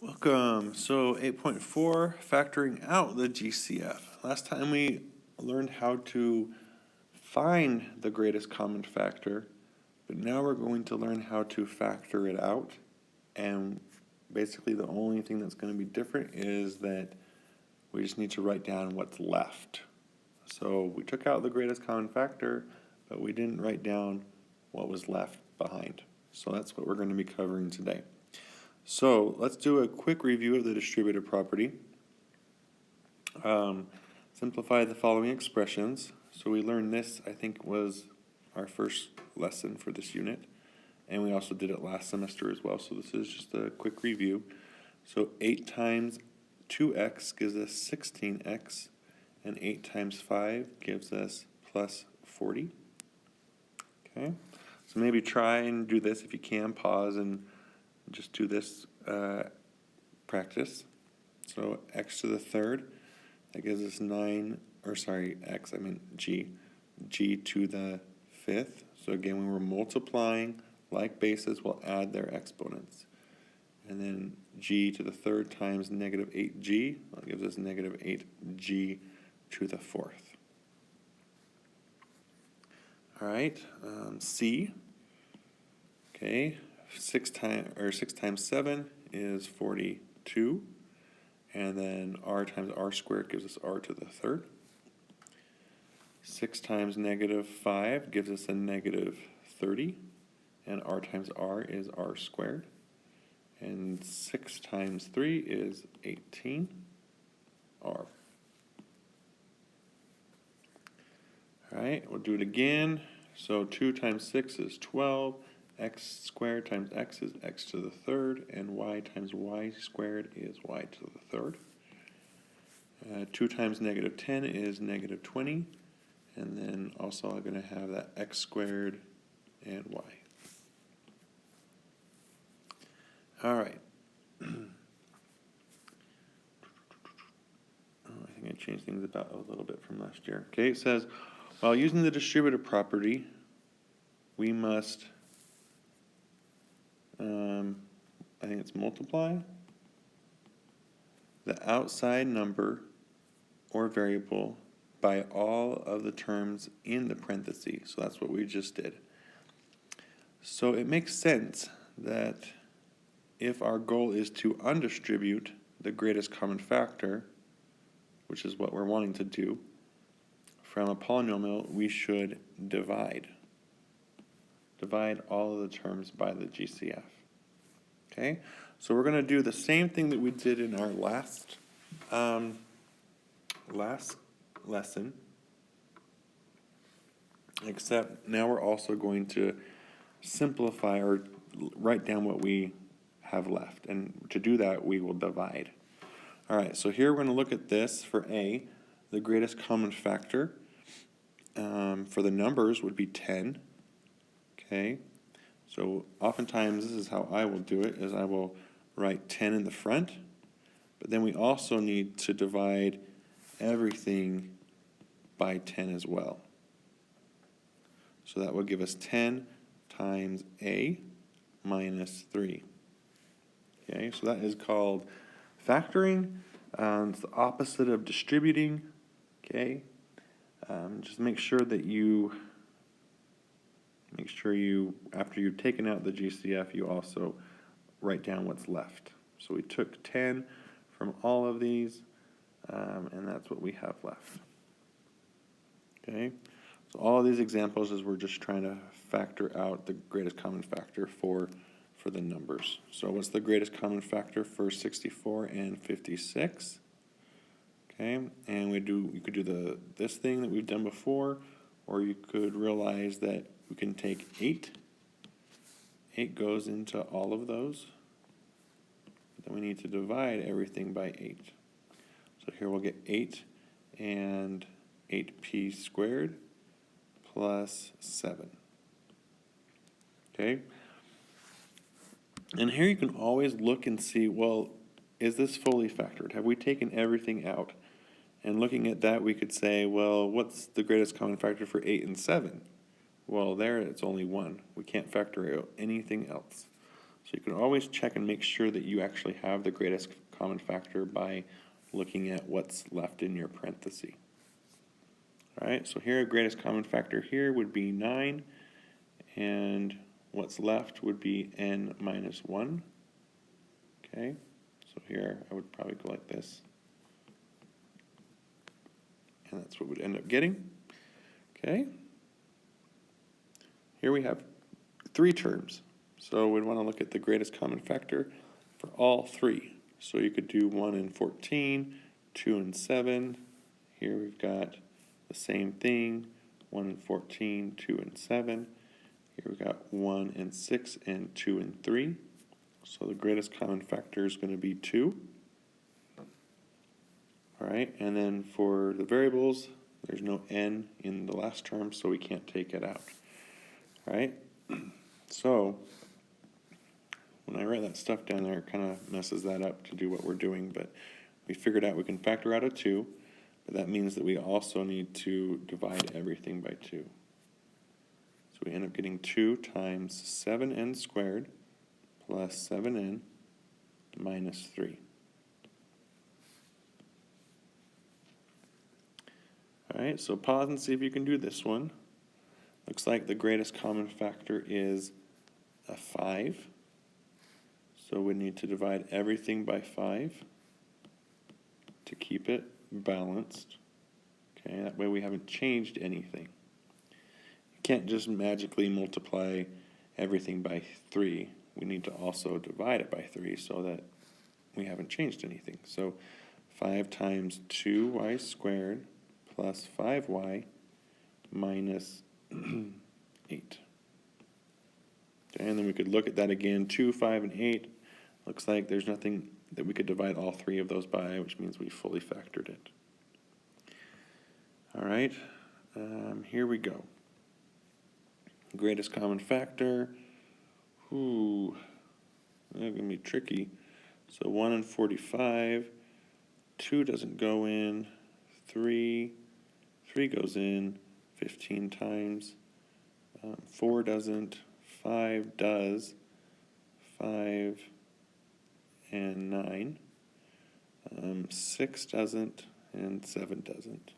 Welcome. So 8.4, factoring out the GCF. Last time we learned how to find the greatest common factor, but now we're going to learn how to factor it out. And basically the only thing that's going to be different is that we just need to write down what's left. So we took out the greatest common factor, but we didn't write down what was left behind. So that's what we're going to be covering today. So let's do a quick review of the distributive property. Simplify the following expressions. So we learned this, I think, was our first lesson for this unit. And we also did it last semester as well. So this is just a quick review. So 8 times 2x gives us 16x. And 8 times 5 gives us plus 40. Okay. So maybe try and do this if you can. Pause and just do this practice. So x to the third, that gives us 9, or sorry, x, I meant g. G to the fifth. So again, when we're multiplying like bases, we'll add their exponents. And then g to the third times negative 8g, that gives us negative 8g to the fourth. All right, c, okay. 6 times 7 is 42, and then r times r squared gives us r to the third. 6 times negative 5 gives us a negative 30, and r times r is r squared. And 6 times 3 is 18r. All right, we'll do it again. So 2 times 6 is 12. X squared times x is x to the third, and y times y squared is y to the third. 2 times negative 10 is negative 20, and then also I'm going to have that x squared and y. All right. I think I changed things about a little bit from last year. Okay, it says, while using the distributive property, we must I think it's multiply the outside number or variable by all of the terms in the parentheses. So that's what we just did. So it makes sense that if our goal is to undistribute the greatest common factor, which is what we're wanting to do, from a polynomial, we should divide. Divide all of the terms by the GCF. Okay, so we're going to do the same thing that we did in our last lesson, except now we're also going to simplify or write down what we have left. And to do that, we will divide. All right, so here we're going to look at this for A. The greatest common factor for the numbers would be 10. Okay, so oftentimes this is how I will do it, is I will write 10 in the front, but then we also need to divide everything by 10 as well. So that will give us 10 times A minus 3. Okay, so that is called factoring. It's the opposite of distributing. Okay, just make sure after you've taken out the GCF, you also write down what's left. So we took 10 from all of these, and that's what we have left. Okay, so all of these examples is we're just trying to factor out the greatest common factor for the numbers. So what's the greatest common factor for 64 and 56? Okay, and you could do this thing that we've done before, or you could realize that we can take 8. 8 goes into all of those. Then we need to divide everything by 8. So here we'll get 8 and 8p squared plus 7. Okay? And here you can always look and see, well, is this fully factored? Have we taken everything out? And looking at that, we could say, well, what's the greatest common factor for 8 and 7? Well, there it's only 1. We can't factor out anything else. So you can always check and make sure that you actually have the greatest common factor by looking at what's left in your parenthesis. All right, so here, greatest common factor here would be 9, and what's left would be n minus 1. Okay, so here I would probably go like this. And that's what we'd end up getting. Okay. Here we have 3 terms. So we'd want to look at the greatest common factor for all 3. So you could do 1 and 14, 2 and 7. Here we've got the same thing, 1 and 14, 2 and 7. Here we've got 1 and 6 and 2 and 3. So the greatest common factor is going to be 2. All right, and then for the variables, there's no n in the last term, so we can't take it out. All right, so when I write that stuff down there, it kind of messes that up to do what we're doing, but we figured out we can factor out a 2, but that means that we also need to divide everything by 2. So we end up getting 2 times 7n squared plus 7n minus 3. All right, so pause and see if you can do this one. Looks like the greatest common factor is a 5. So we need to divide everything by 5 to keep it balanced. Okay, that way we haven't changed anything. You can't just magically multiply everything by 3. We need to also divide it by 3 so that we haven't changed anything. So 5 times 2y squared plus 5y minus 8. Okay, and then we could look at that again, 2, 5, and 8. Looks like there's nothing that we could divide all 3 of those by, which means we fully factored it. All right, here we go. Greatest common factor. Ooh, that's going to be tricky. So 1 and 45. 2 doesn't go in. 3 goes in 15 times. 4 doesn't. 5 does. 5 and 9. 6 doesn't, and 7 doesn't.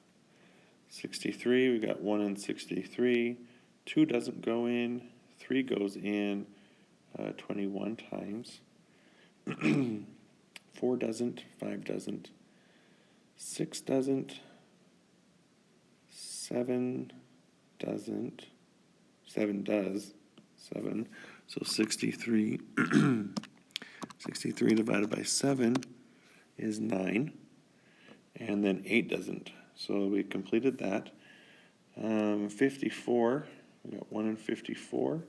63, we got 1 and 63. 2 doesn't go in. 3 goes in 21 times. 4 doesn't. 5 doesn't. 6 doesn't. 7 doesn't. 7 does. 7. So 63. 63 divided by 7 is 9. And then 8 doesn't. So we completed that. 54. We got 1 and 54.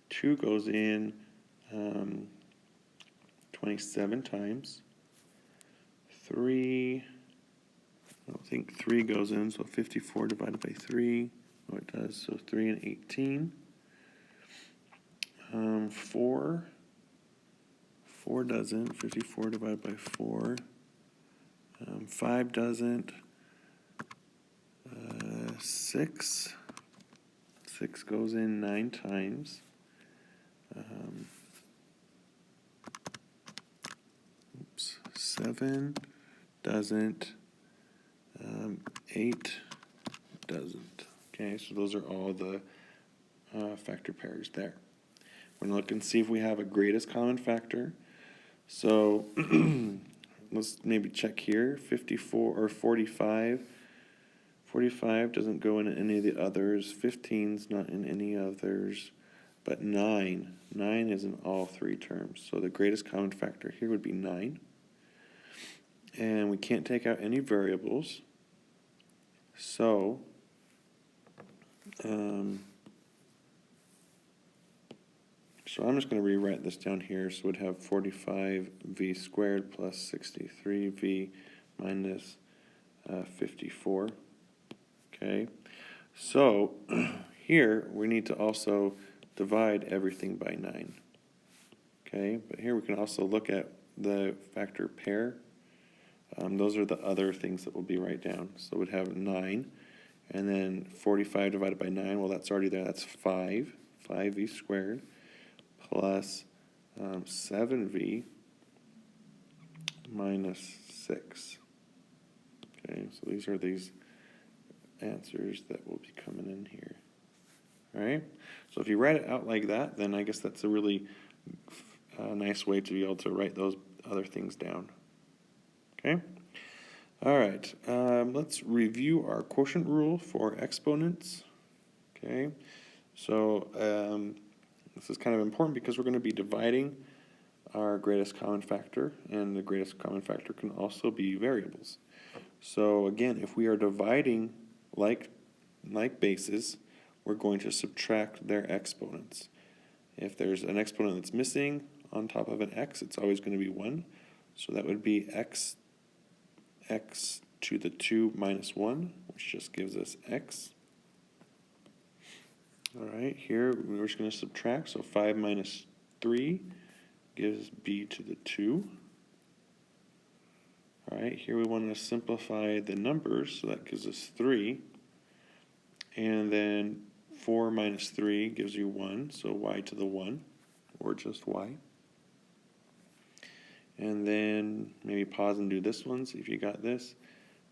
2 goes in 27 times. 3. I don't think 3 goes in, so 54 divided by 3. Oh, it does. So 3 and 18. 4 doesn't. 54 divided by 4. 5 doesn't. 6 goes in 9 times. 7 doesn't. 8 doesn't. Okay, so those are all the factor pairs there. We're going to look and see if we have a greatest common factor. So let's maybe check here. 54 or 45. 45 doesn't go in any of the others. 15's not in any others. But 9 is in all 3 terms. So the greatest common factor here would be 9. And we can't take out any variables. So I'm just going to rewrite this down here. So we'd have 45v squared plus 63v minus 54. Okay, so here we need to also divide everything by 9. Okay, but here we can also look at the factor pair. Those are the other things that will be right down. So we'd have 9, and then 45 divided by 9, well, that's already there. That's 5v squared plus 7v minus 6. Okay, so these are these answers that will be coming in here. All right, so if you write it out like that, then I guess that's a really nice way to be able to write those other things down. Okay, all right, let's review our quotient rule for exponents. Okay, so this is kind of important because we're going to be dividing our greatest common factor, and the greatest common factor can also be variables. So again, if we are dividing like bases, we're going to subtract their exponents. If there's an exponent that's missing on top of an x, it's always going to be 1. So that would be x to the 2 minus 1, which just gives us x. All right, here we're just going to subtract, so 5 minus 3 gives b to the 2. All right, here we want to simplify the numbers, so that gives us 3. And then 4 minus 3 gives you 1, so y to the 1, or just y. And then maybe pause and do this one, see if you got this.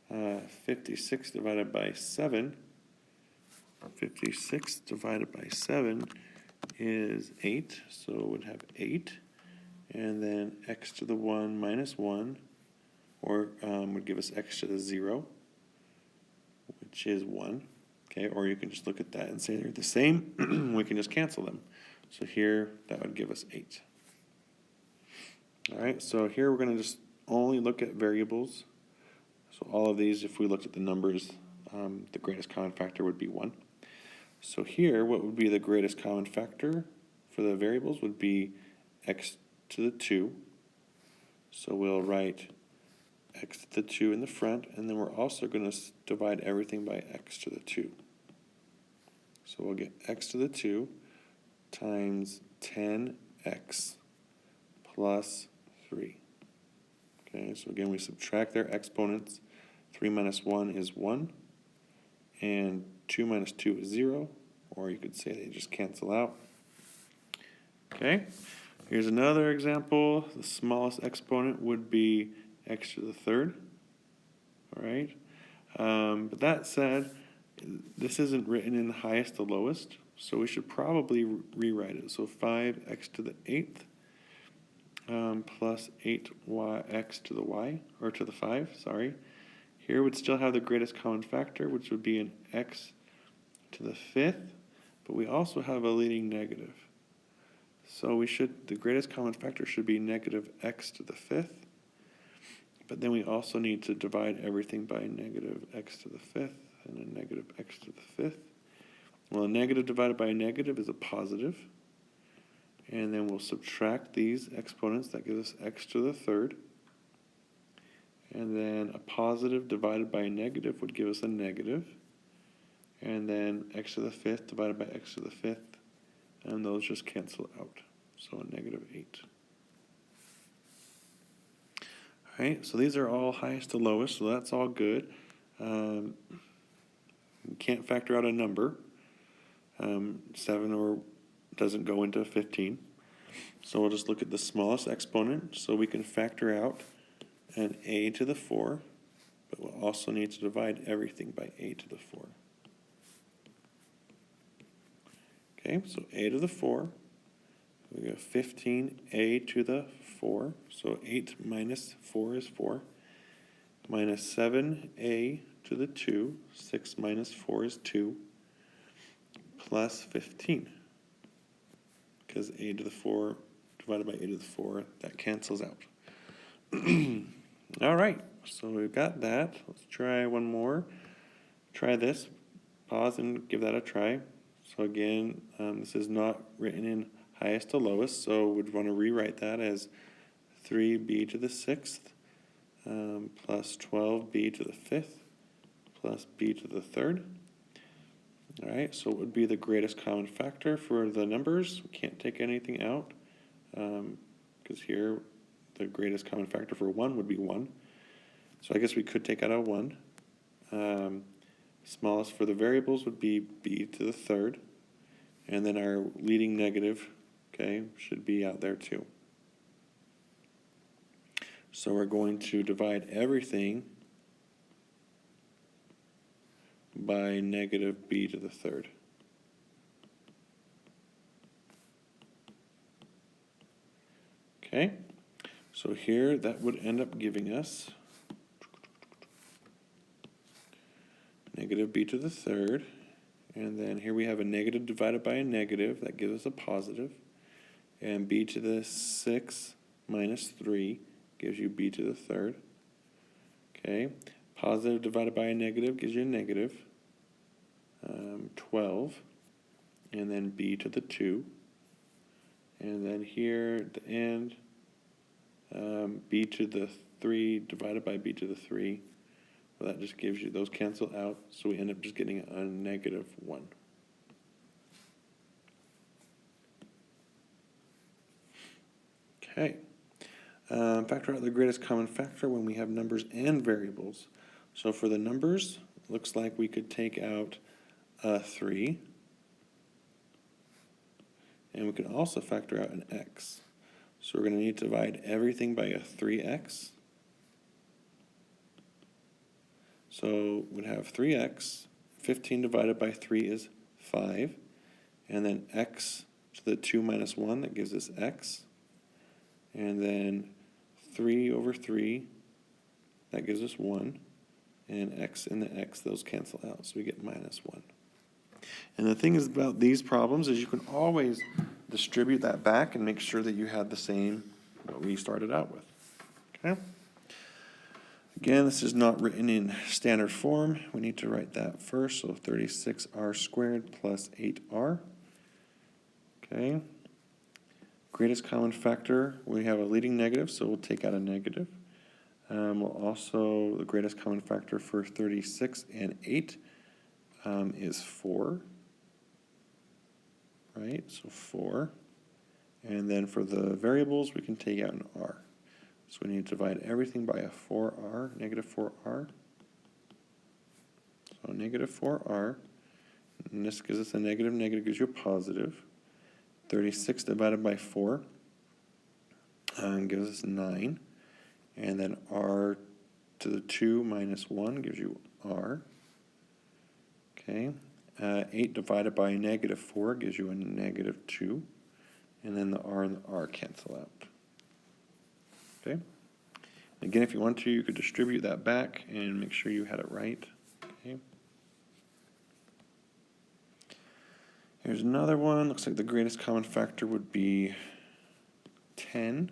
56 divided by 7. 56 divided by 7 is 8, so it would have 8. And then x to the 1 minus 1, or would give us x to the 0, which is 1. Okay, or you can just look at that and say they're the same. We can just cancel them. So here, that would give us 8. All right, so here we're going to just only look at variables. So all of these, if we looked at the numbers, the greatest common factor would be 1. So here, what would be the greatest common factor for the variables would be x to the 2. So we'll write x to the 2 in the front, and then we're also going to divide everything by x to the 2. So we'll get x to the 2 times 10x plus 3. Okay, so again we subtract their exponents. 3 minus 1 is 1, and 2 minus 2 is 0, or you could say they just cancel out. Okay, here's another example. The smallest exponent would be x to the 3rd. All right, but that said, this isn't written in the highest to lowest, so we should probably rewrite it. So 5x to the 8th plus 8x to the y, or to the 5, sorry. Here would still have the greatest common factor, which would be an x to the 5th, but we also have a leading negative. So the greatest common factor should be negative x to the 5th, but then we also need to divide everything by negative x to the 5th, and a negative x to the 5th. Well, a negative divided by a negative is a positive, and then we'll subtract these exponents. That gives us x to the 3rd. And then a positive divided by a negative would give us a negative. And then x to the 5th divided by x to the 5th. And those just cancel out. So a negative 8. All right, so these are all highest to lowest, so that's all good. You can't factor out a number. 7 or doesn't go into 15. So we'll just look at the smallest exponent. So we can factor out an a to the 4, but we'll also need to divide everything by a to the 4. Okay, so a to the 4, we got 15a to the 4, so 8 minus 4 is 4, minus 7a to the 2, 6 minus 4 is 2, plus 15, because a to the 4 divided by a to the 4, that cancels out. All right, so we've got that. Let's try one more. Try this. Pause and give that a try. So again, this is not written in highest to lowest, so we'd want to rewrite that as 3b to the 6th plus 12b to the 5th plus b to the 3rd. All right, so it would be the greatest common factor for the numbers. We can't take anything out because here the greatest common factor for 1 would be 1. So I guess we could take out a 1. Smallest for the variables would be b to the 3rd. And then our leading negative, okay, should be out there too. So we're going to divide everything by negative b to the third. Okay, so here that would end up giving us negative b to the third, and then here we have a negative divided by a negative, that gives us a positive, and b to the 6 minus 3 gives you b to the third. Okay, positive divided by a negative gives you a negative, 12, and then b to the 2, and then here at the end, b to the 3 divided by b to the 3, well, that just gives you, those cancel out, so we end up just getting a negative 1. Okay. Factor out the greatest common factor when we have numbers and variables. So for the numbers, looks like we could take out a 3, and we can also factor out an x. So we're going to need to divide everything by a 3x. So we'd have 3x, 15 divided by 3 is 5, and then x to the 2 minus 1, that gives us x, and then 3 over 3, that gives us 1, and x and the x, those cancel out, so we get minus 1. And the thing is about these problems is you can always distribute that back and make sure that you had the same what we started out with. Okay? Again, this is not written in standard form. We need to write that first, so 36r squared plus 8r. Okay. Greatest common factor, we have a leading negative, so we'll take out a negative. We'll also, the greatest common factor for 36 and 8 is 4. Right, so 4. And then for the variables, we can take out an r. So we need to divide everything by a 4r, negative 4r. So negative 4r, and this gives us a negative, negative gives you a positive. 36 divided by 4 gives us 9. And then r to the 2 minus 1 gives you r. Okay. 8 divided by negative 4 gives you a negative 2. And then the r and the r cancel out. Okay. Again, if you want to, you could distribute that back and make sure you had it right. Okay. Here's another one. Looks like the greatest common factor would be 10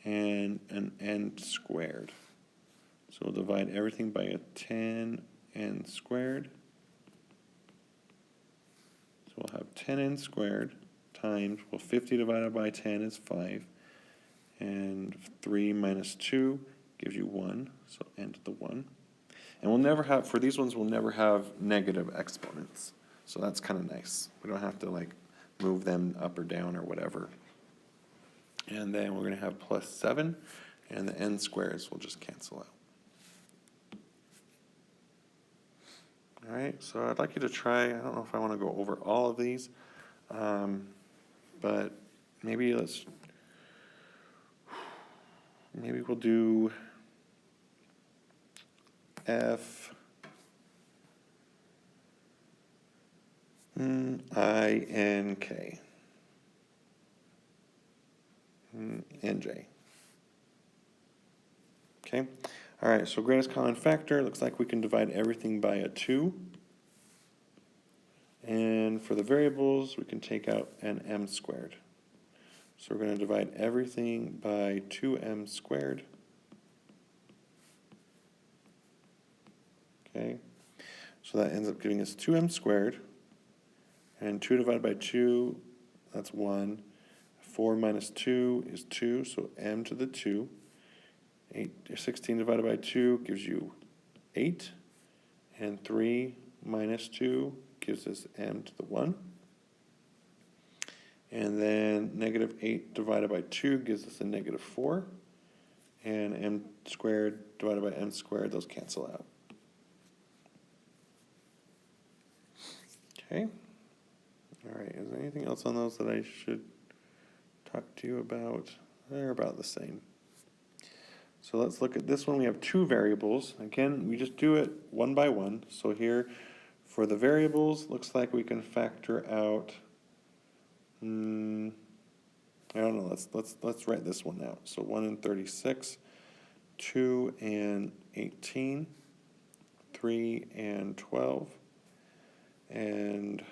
and an n squared. So we'll divide everything by a 10 n squared. So we'll have 10n squared times, well, 50 divided by 10 is 5. And 3 minus 2 gives you 1, so n to the 1. And we'll never have, for these ones, we'll never have negative exponents. So that's kind of nice. We don't have to like move them up or down or whatever. And then we're going to have plus 7, and the n squares will just cancel out. All right, so I'd like you to try, I don't know if I want to go over all of these, but maybe we'll do F, I, N, K, and J. Okay, all right, so greatest common factor, looks like we can divide everything by a 2. And for the variables, we can take out an m squared. So we're going to divide everything by 2m squared. Okay, so that ends up giving us 2m squared. And 2 divided by 2, that's 1. 4 minus 2 is 2, so m to the 2. 16 divided by 2 gives you 8. And 3 minus 2 gives us m to the 1. And then negative 8 divided by 2 gives us a negative 4. And m squared divided by m squared, those cancel out. Okay. All right, is there anything else on those that I should talk to you about, they're about the same. So let's look at this one. We have two variables. Again, we just do it one by one. So here, for the variables, looks like we can factor out, I don't know, let's write this one out. So 1 and 36, 2 and 18, 3 and 12, and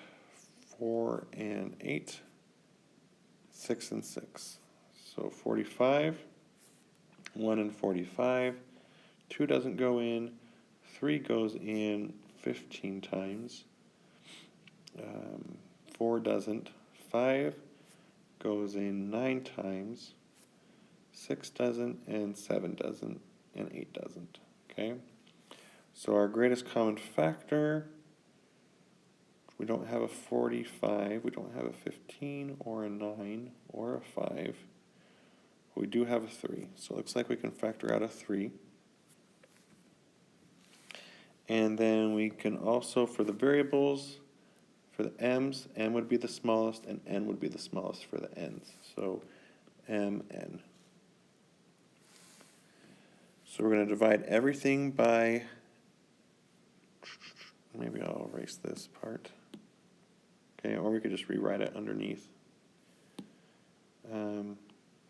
4 and 8, 6 and 6. So 45, 1 and 45, 2 doesn't go in, 3 goes in 15 times, 4 doesn't, 5 goes in 9 times, 6 doesn't, and 7 doesn't, and 8 doesn't, okay? So our greatest common factor, we don't have a 45, we don't have a 15, or a 9, or a 5. We do have a 3, so it looks like we can factor out a 3. And then we can also, for the variables, for the m's, m would be the smallest, and n would be the smallest for the n's. So mn. So we're going to divide everything by, maybe I'll erase this part. Okay, or we could just rewrite it underneath.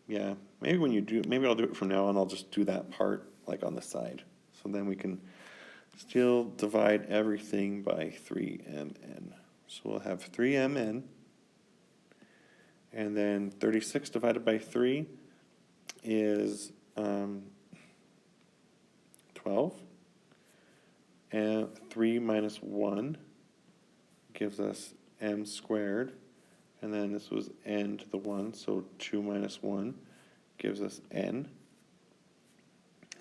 Yeah, maybe when you do, maybe I'll do it from now on, I'll just do that part like on the side. So then we can still divide everything by 3mn. So we'll have 3mn, and then 36 divided by 3 is 12, and 3 minus 1 gives us m squared, and then this was n to the 1, so 2 minus 1 gives us n,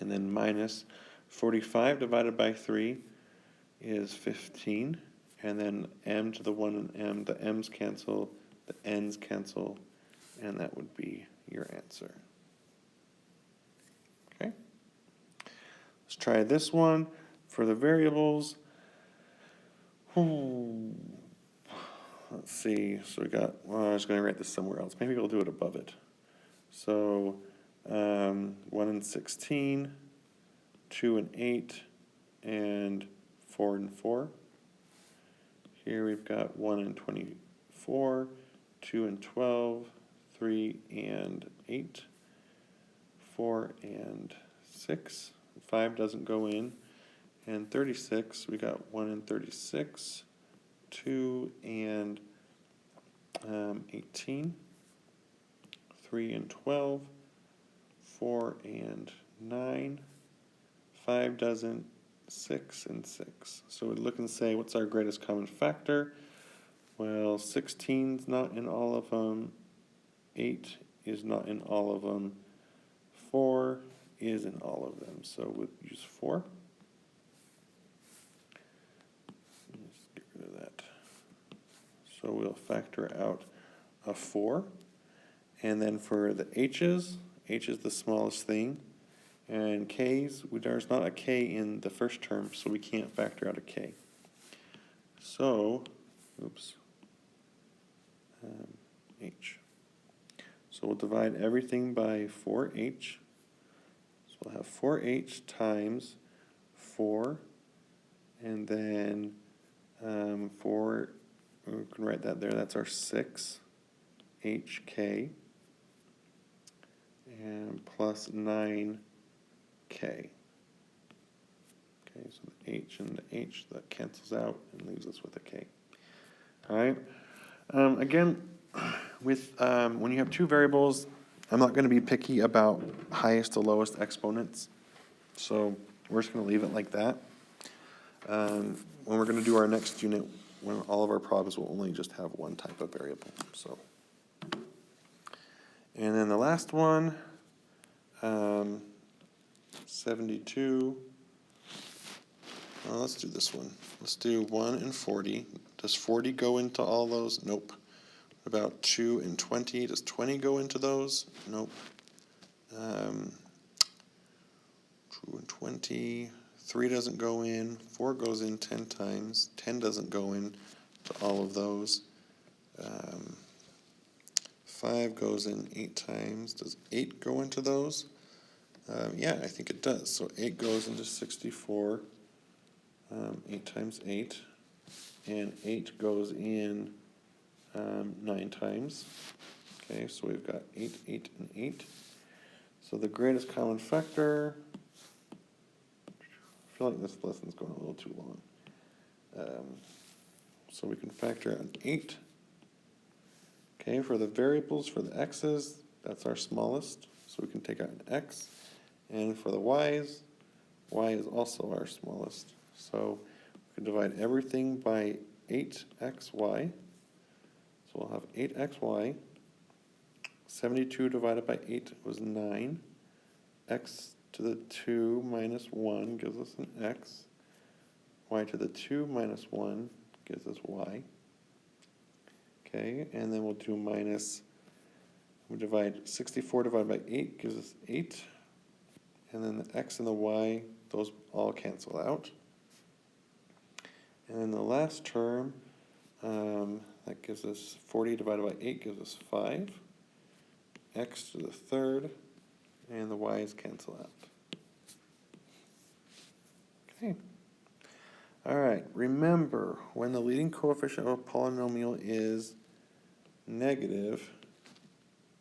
and then minus 45 divided by 3 is 15, and then m to the 1 and m, the m's cancel, the n's cancel, and that would be your answer. Okay? Let's try this one. For the variables, let's see, so we got, well, I was going to write this somewhere else. Maybe we'll do it above it. So 1 and 16, 2 and 8, and 4 and 4. Here we've got 1 and 24, 2 and 12, 3 and 8, 4 and 6, 5 doesn't go in, and 36, we got 1 and 36, 2 and 18, 3 and 12, 4 and 9, 5 doesn't, 6 and 6. So we look and say, what's our greatest common factor? Well, 16's not in all of them, 8 is not in all of them, 4 is in all of them. So we'll use 4. Let's get rid of that. So we'll factor out a 4. And then for the h's, h is the smallest thing. And k's, there's not a k in the first term, so we can't factor out a k. So, h. So we'll divide everything by 4h. So we'll have 4h times 4, and then 4, we can write that there, that's our 6, hk, and plus 9, k. Okay, so the h and the h, that cancels out and leaves us with a k. All right. Again, with when you have two variables, I'm not going to be picky about highest to lowest exponents. So we're just going to leave it like that. When we're going to do our next unit, when all of our problems will only just have one type of variable. So, and then the last one, 72. Well, let's do this one. Let's do 1 and 40. Does 40 go into all those? Nope. What about 2 and 20? Does 20 go into those? Nope. 2 and 20. 3 doesn't go in. 4 goes in 10 times. 10 doesn't go in to all of those. 5 goes in 8 times. Does 8 go into those? Yeah, I think it does. So 8 goes into 64, 8 times 8, and 8 goes in 9 times. Okay, so we've got 8, 8, and 8. So the greatest common factor, I feel like this lesson's going a little too long. So we can factor out 8. Okay, for the variables, for the x's, that's our smallest, so we can take out an x. And for the y's, y is also our smallest. So we can divide everything by 8xy. So we'll have 8xy. 72 divided by 8 was 9. X to the 2 minus 1 gives us an x. Y to the 2 minus 1 gives us y. Okay, and then we'll do minus, we divide 64 divided by 8 gives us 8. And then the x and the y, those all cancel out. And then the last term, that gives us 40 divided by 8 gives us 5. X to the third, and the y's cancel out. Okay. All right, remember, when the leading coefficient of a polynomial is negative,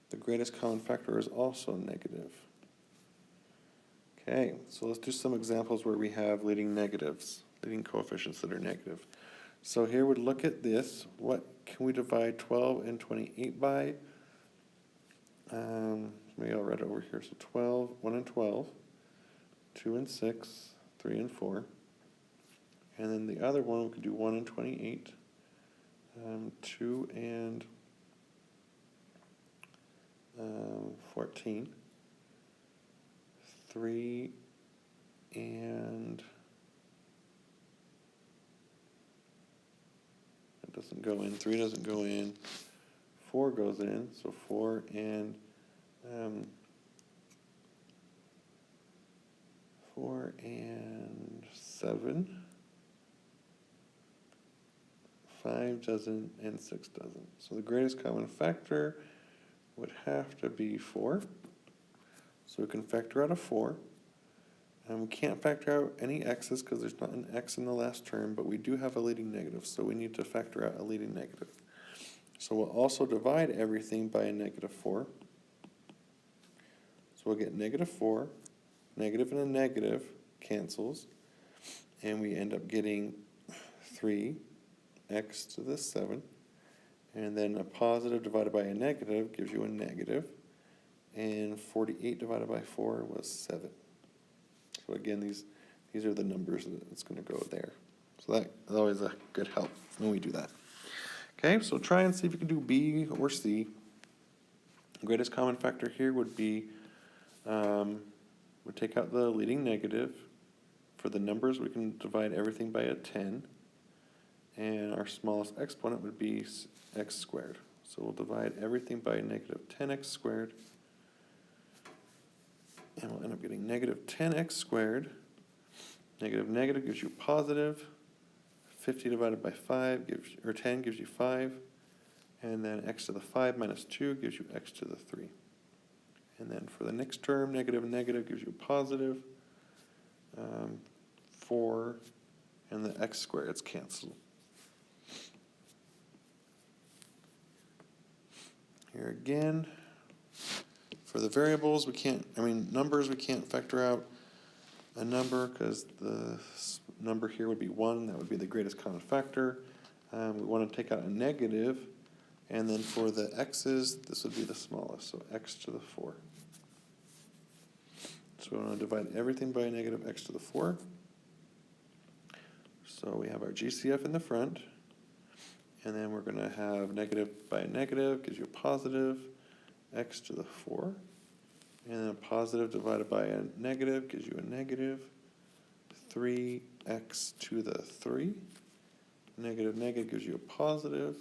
the greatest common factor is also negative. Okay, so let's do some examples where we have leading negatives, leading coefficients that are negative. So here we'd look at this. What can we divide 12 and 28 by? Maybe I'll write it over here. So 12, 1 and 12, 2 and 6, 3 and 4. And then the other one, we could do 1 and 28, 2 and 14, 3 and, that doesn't go in, 3 doesn't go in, 4 goes in, so 4 and 7, 5 doesn't, and 6 doesn't. So the greatest common factor would have to be 4. So we can factor out a 4. And we can't factor out any x's because there's not an x in the last term, but we do have a leading negative, so we need to factor out a leading negative. So we'll also divide everything by a negative 4. So we'll get negative 4, negative and a negative cancels, and we end up getting 3x to the 7, and then a positive divided by a negative gives you a negative, and 48 divided by 4 was 7. So again, these are the numbers that it's going to go there. So that is always a good help when we do that. Okay, so try and see if you can do B or C. The greatest common factor here would be, we take out the leading negative. For the numbers, we can divide everything by a 10. And our smallest exponent would be x squared. So we'll divide everything by negative 10x squared. And we'll end up getting negative 10x squared. Negative negative gives you positive. 50 divided by 5 gives, or 10 gives you 5. And then x to the 5 minus 2 gives you x to the 3. And then for the next term, negative negative gives you positive 4. And the x squared is canceled. Here again, for the variables, numbers, we can't factor out a number because the number here would be 1. That would be the greatest common factor. We want to take out a negative, and then for the x's, this would be the smallest, so x to the 4. So we want to divide everything by a negative x to the 4. So we have our GCF in the front, and then we're going to have negative by a negative gives you a positive, x to the 4. And then a positive divided by a negative gives you a negative 3x to the 3. Negative negative gives you a positive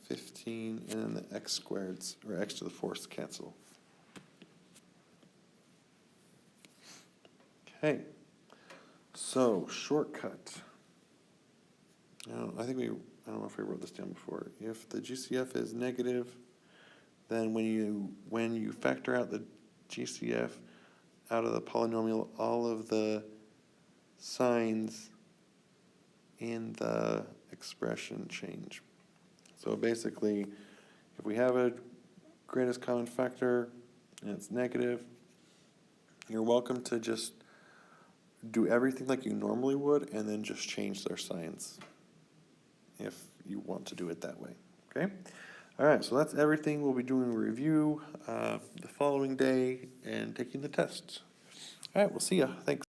15, and then the x squareds, or x to the 4ths, cancel. Okay, so shortcut. I think we I don't know if I wrote this down before. If the GCF is negative, then when you factor out the GCF out of the polynomial, all of the signs in the expression change. So basically, if we have a greatest common factor and it's negative, you're welcome to just do everything like you normally would and then just change their signs if you want to do it that way. Okay? All right, so that's everything. We'll be doing a review the following day and taking the tests. All right, we'll see ya. Thanks.